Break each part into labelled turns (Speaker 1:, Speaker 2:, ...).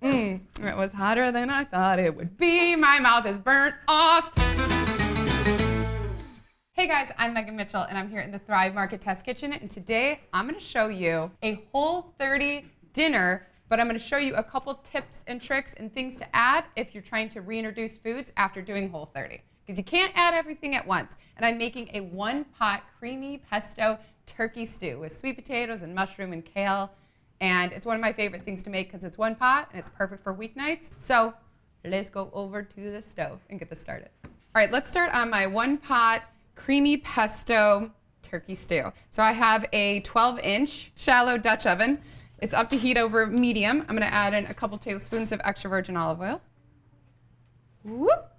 Speaker 1: It was hotter than I thought it would be. My mouth is burnt off. Hey guys, I'm Megan Mitchell and I'm here in the Thrive Market Test Kitchen, and today I'm gonna show you a Whole30 dinner, but I'm gonna show you a couple tips and tricks and things to add if you're trying to reintroduce foods after doing Whole30. Because you can't add everything at once. And I'm making a one-pot creamy pesto turkey stew with sweet potatoes and mushroom and kale. And it's one of my favorite things to make because it's one pot and it's perfect for weeknights. So let's go over to the stove and get this started. All right, let's start on my one-pot creamy pesto turkey stew. So I have a 12-inch shallow Dutch oven. It's up to heat over medium. I'm gonna add in a couple tablespoons of extra virgin olive oil. Whoop.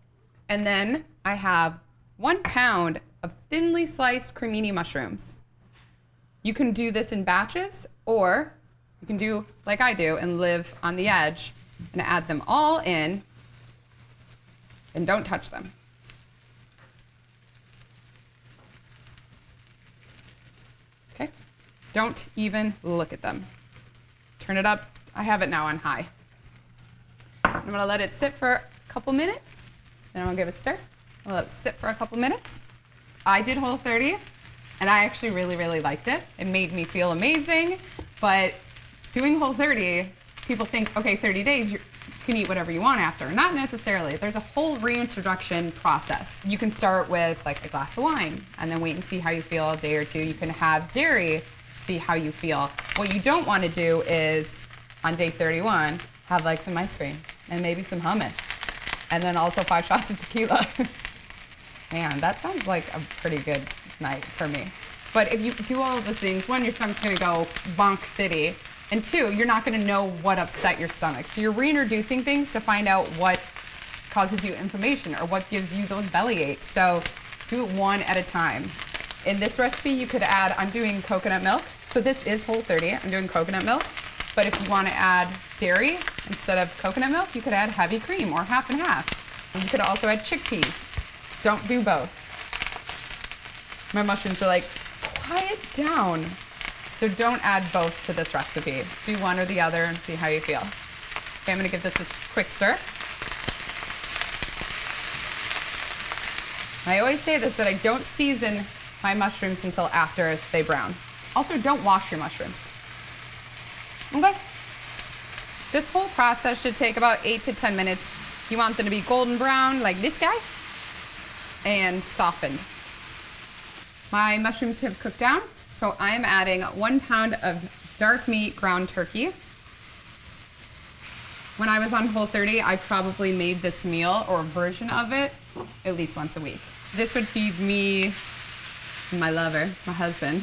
Speaker 1: And then I have 1 pound of thinly sliced cremini mushrooms. You can do this in batches, or you can do like I do and live on the edge and add them all in and don't touch them. Okay, don't even look at them. Turn it up. I have it now on high. I'm gonna let it sit for a couple minutes. Then I'm gonna give it a stir. I'll let it sit for a couple minutes. I did Whole30 and I actually really liked it. It made me feel amazing, but doing Whole30, people think, okay, 30 days, you can eat whatever you want after. Not necessarily. There's a whole reintroduction process. You can start with like a glass of wine and then wait and see how you feel a day or two. You can have dairy, see how you feel. What you don't want to do is on day 31, have like some ice cream and maybe some hummus. And then also 5 shots of tequila. Man, that sounds like a pretty good night for me. But if you do all of those things, one, your stomach's gonna go bonk city. And two, you're not gonna know what upset your stomach. So you're reintroducing things to find out what causes you inflammation or what gives you those belly aches. So do it one at a time. In this recipe, you could add, I'm doing coconut milk. So this is Whole30, I'm doing coconut milk. But if you want to add dairy instead of coconut milk, you could add heavy cream or half and half. And you could also add chickpeas. Don't do both. My mushrooms are like, quiet down. So don't add both to this recipe. Do one or the other and see how you feel. Okay, I'm gonna give this a quick stir. I always say this, but I don't season my mushrooms until after they brown. Also, don't wash your mushrooms. Okay. This whole process should take about 8 to 10 minutes. You want them to be golden brown like this guy and softened. My mushrooms have cooked down, so I'm adding 1 pound of dark meat ground turkey. When I was on Whole30, I probably made this meal or a version of it at least once a week. This would feed me, my lover, my husband,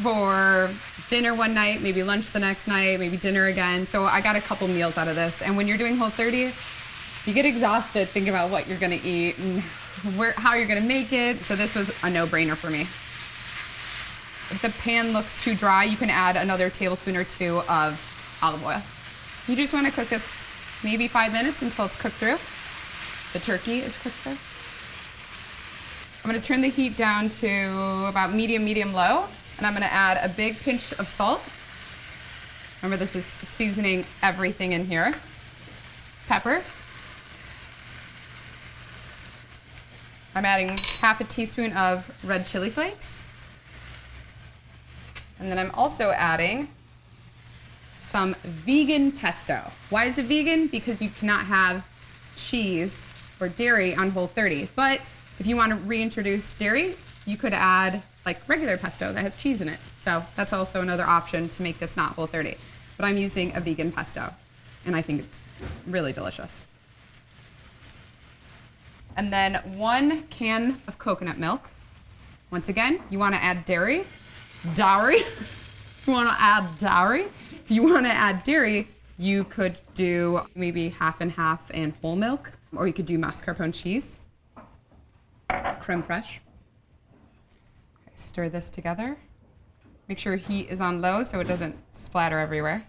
Speaker 1: for dinner one night, maybe lunch the next night, maybe dinner again. So I got a couple meals out of this. And when you're doing Whole30, you get exhausted thinking about what you're gonna eat and how you're gonna make it. So this was a no-brainer for me. If the pan looks too dry, you can add another tablespoon or 2 of olive oil. You just wanna cook this maybe 5 minutes until it's cooked through. The turkey is cooked through. I'm gonna turn the heat down to about medium low. And I'm gonna add a big pinch of salt. Remember, this is seasoning everything in here. Pepper. I'm adding half a teaspoon of red chili flakes. And then I'm also adding some vegan pesto. Why is it vegan? Because you cannot have cheese or dairy on Whole30. But if you wanna reintroduce dairy, you could add like regular pesto that has cheese in it. So that's also another option to make this not Whole30. But I'm using a vegan pesto, and I think it's really delicious. And then 1 can of coconut milk. Once again, you wanna add dairy. Dairy. You wanna add dairy. If you wanna add dairy, you could do maybe half and half and whole milk, or you could do mascarpone cheese, creme fraiche. Stir this together. Make sure heat is on low so it doesn't splatter everywhere.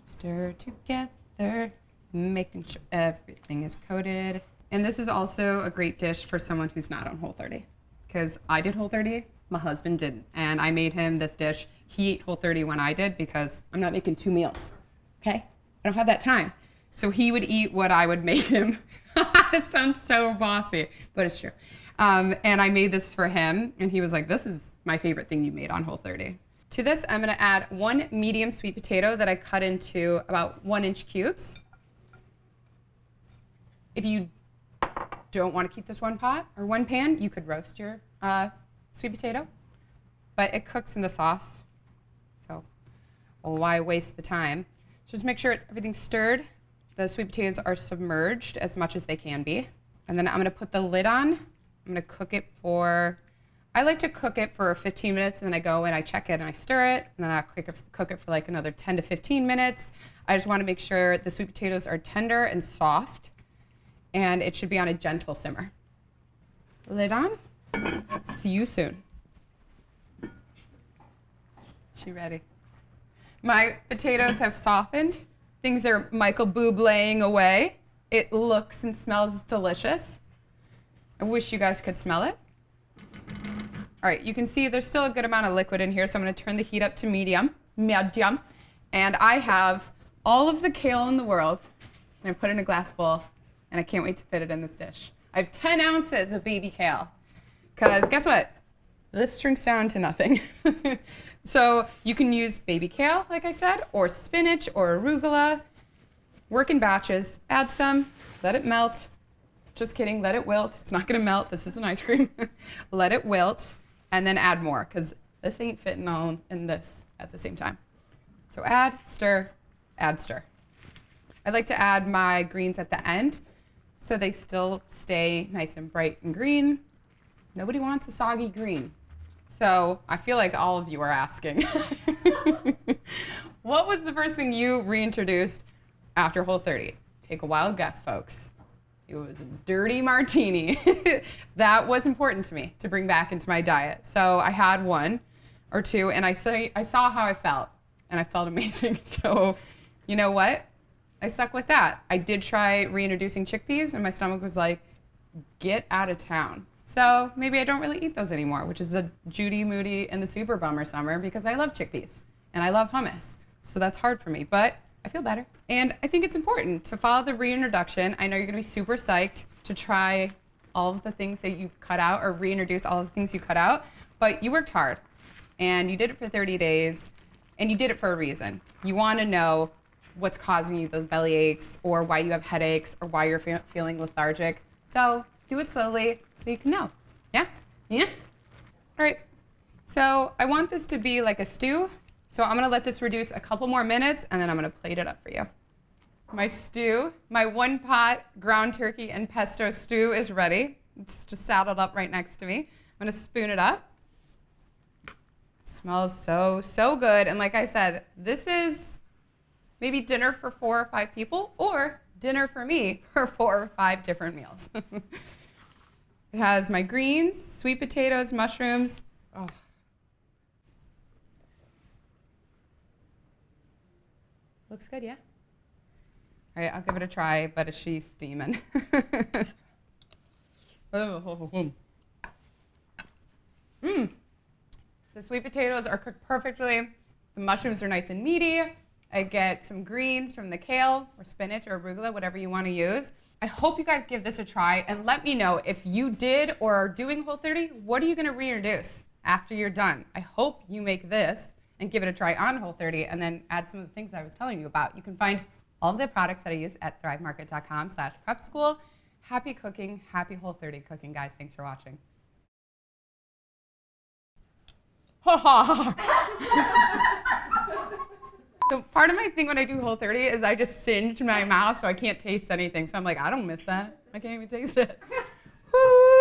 Speaker 1: Stir together, making sure everything is coated. And this is also a great dish for someone who's not on Whole30. Because I did Whole30, my husband didn't. And I made him this dish. He ate Whole30 when I did because I'm not making 2 meals, okay? I don't have that time. So he would eat what I would make him. This sounds so bossy, but it's true. And I made this for him, and he was like, this is my favorite thing you made on Whole30. To this, I'm gonna add 1 medium sweet potato that I cut into about 1-inch cubes. If you don't want to keep this one pot or one pan, you could roast your sweet potato, but it cooks in the sauce, so why waste the time? Just make sure everything's stirred. The sweet potatoes are submerged as much as they can be. And then I'm gonna put the lid on. I'm gonna cook it for, I like to cook it for 15 minutes, and then I go and I check it and I stir it, and then I cook it for like another 10 to 15 minutes. I just wanna make sure the sweet potatoes are tender and soft, and it should be on a gentle simmer. Lid on. See you soon. She ready? My potatoes have softened. Things are Michael Bubléing away. It looks and smells delicious. I wish you guys could smell it. All right, you can see there's still a good amount of liquid in here, so I'm gonna turn the heat up to medium. And I have all of the kale in the world, and I put it in a glass bowl, and I can't wait to fit it in this dish. I have 10 ounces of baby kale, because guess what? This shrinks down to nothing. So you can use baby kale, like I said, or spinach or arugula. Work in batches, add some, let it melt. Just kidding, let it wilt. It's not gonna melt, this isn't ice cream. Let it wilt, and then add more, because this ain't fitting all in this at the same time. So add, stir, add, stir. I like to add my greens at the end, so they still stay nice and bright and green. Nobody wants a soggy green. So I feel like all of you are asking, what was the first thing you reintroduced after Whole30? Take a wild guess, folks. It was a dirty martini. That was important to me to bring back into my diet. So I had 1 or 2, and I saw how I felt, and I felt amazing. So you know what? I stuck with that. I did try reintroducing chickpeas, and my stomach was like, get out of town. So maybe I don't really eat those anymore, which is a Judy, Moody, and the super bummer summer, because I love chickpeas and I love hummus. So that's hard for me, but I feel better. And I think it's important to follow the reintroduction. I know you're gonna be super psyched to try all of the things that you've cut out, or reintroduce all of the things you cut out, but you worked hard and you did it for 30 days and you did it for a reason. You wanna know what's causing you those belly aches, or why you have headaches, or why you're feeling lethargic. So do it slowly so you can know. Yeah? Yeah? All right. So I want this to be like a stew. So I'm gonna let this reduce a couple more minutes, and then I'm gonna plate it up for you. My stew, my 1-pot ground turkey and pesto stew is ready. It's just saddled up right next to me. I'm gonna spoon it up. It smells so, so good. And like I said, this is maybe dinner for 4 or 5 people, or dinner for me for 4 or 5 different meals. It has my greens, sweet potatoes, mushrooms. Oh. Looks good, yeah? All right, I'll give it a try, but she's steaming. The sweet potatoes are cooked perfectly. The mushrooms are nice and meaty. I get some greens from the kale or spinach or arugula, whatever you want to use. I hope you guys give this a try, and let me know if you did or are doing Whole30, what are you going to reintroduce after you're done? I hope you make this and give it a try on Whole30, and then add some of the things I was telling you about. You can find all of the products that I use at thrivemarket.com/prepschool. Happy cooking, happy Whole30 cooking, guys. Thanks for watching. So part of my thing when I do Whole30 is I just singe my mouth so I can't taste anything. So I'm like, I don't miss that. I can't even taste it. Woo!